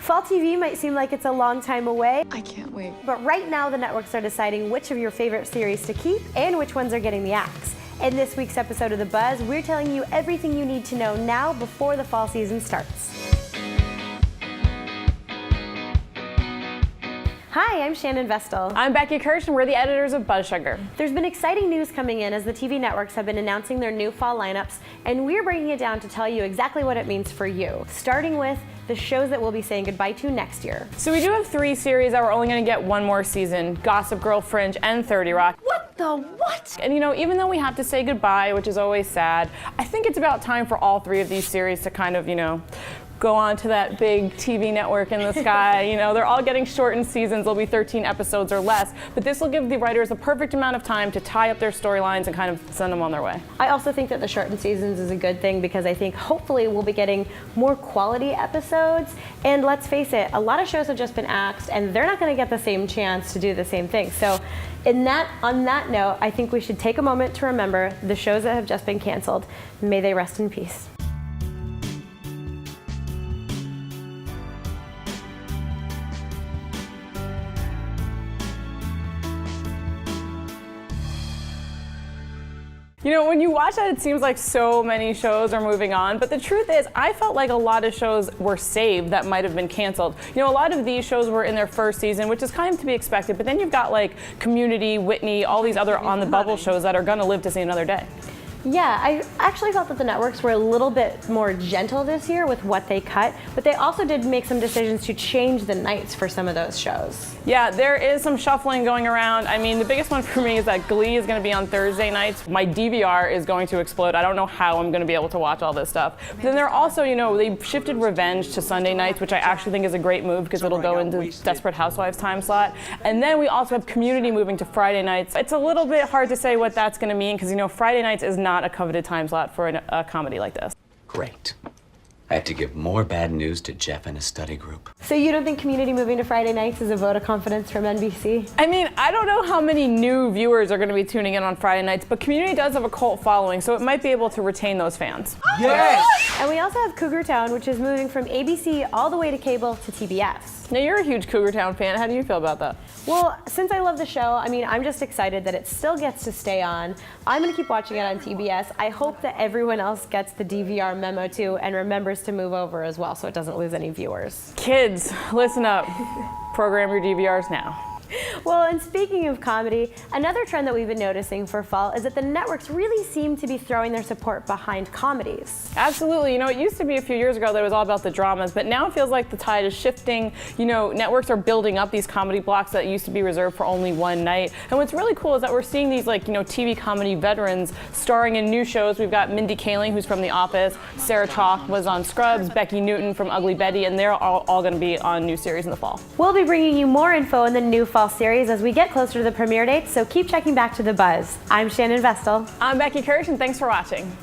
Fall TV might seem like it's a long time away. I can't wait. But right now the networks are deciding which of your favorite series to keep and which ones are getting the axe. In this week's episode of The Buzz, we're telling you everything you need to know now before the fall season starts. Hi, I'm Shannon Vestal. I'm Becky Kirsch, and we're the editors of BuzzSugar. There's been exciting news coming in as the TV networks have been announcing their new fall lineups, and we're breaking it down to tell you exactly what it means for you, starting with the shows that we'll be saying goodbye to next year. So we do have 3 series that we're only going to get one more season: Gossip Girl, Fringe, and 30 Rock. What the what? And you know, even though we have to say goodbye, which is always sad, I think it's about time for all 3 of these series to kind of, go on to that big TV network in the sky. They're all getting shortened seasons. There'll be 13 episodes or less, but this will give the writers the perfect amount of time to tie up their storylines and kind of send them on their way. I also think that the shortened seasons is a good thing because I think hopefully we'll be getting more quality episodes. And let's face it, a lot of shows have just been axed and they're not going to get the same chance to do the same thing. So on that note, I think we should take a moment to remember the shows that have just been canceled. May they rest in peace. When you watch that, it seems like so many shows are moving on, but the truth is, I felt like a lot of shows were saved that might have been canceled. A lot of these shows were in their first season, which is kind of to be expected, but then you've got like Community, Whitney, all these other on the bubble shows that are gonna live to see another day. Yeah, I actually felt that the networks were a little bit more gentle this year with what they cut, but they also did make some decisions to change the nights for some of those shows. Yeah, there is some shuffling going around. I mean, the biggest one for me is that Glee is going to be on Thursday nights. My DVR is going to explode. I don't know how I'm going to be able to watch all this stuff. But then they're also, they shifted Revenge to Sunday nights, which I actually think is a great move because it'll go into Desperate Housewives time slot. And then we also have Community moving to Friday nights. It's a little bit hard to say what that's going to mean because, Friday nights is not a coveted time slot for a comedy like this. Great. I have to give more bad news to Jeff and his study group. So you don't think Community moving to Friday nights is a vote of confidence from NBC? I mean, I don't know how many new viewers are going to be tuning in on Friday nights, but Community does have a cult following, so it might be able to retain those fans. Yes! And we also have Cougar Town, which is moving from ABC all the way to cable to TBS. Now, you're a huge Cougar Town fan. How do you feel about that? Well, since I love the show, I'm just excited that it still gets to stay on. I'm going to keep watching it on TBS. I hope that everyone else gets the DVR memo too and remembers to move over as well so it doesn't lose any viewers. Kids, listen up. Program your DVRs now. Well, and speaking of comedy, another trend that we've been noticing for fall is that the networks really seem to be throwing their support behind comedies. Absolutely. It used to be a few years ago that it was all about the dramas, but now it feels like the tide is shifting. Networks are building up these comedy blocks that used to be reserved for only one night. And what's really cool is that we're seeing these TV comedy veterans starring in new shows. We've got Mindy Kaling, who's from The Office, Sarah Chalke was on Scrubs, Becky Newton from Ugly Betty, and they're all going to be on new series in the fall. We'll be bringing you more info in the new fall series as we get closer to the premiere dates, so keep checking back to The Buzz. I'm Shannon Vestal. I'm Becky Kirsch, and thanks for watching.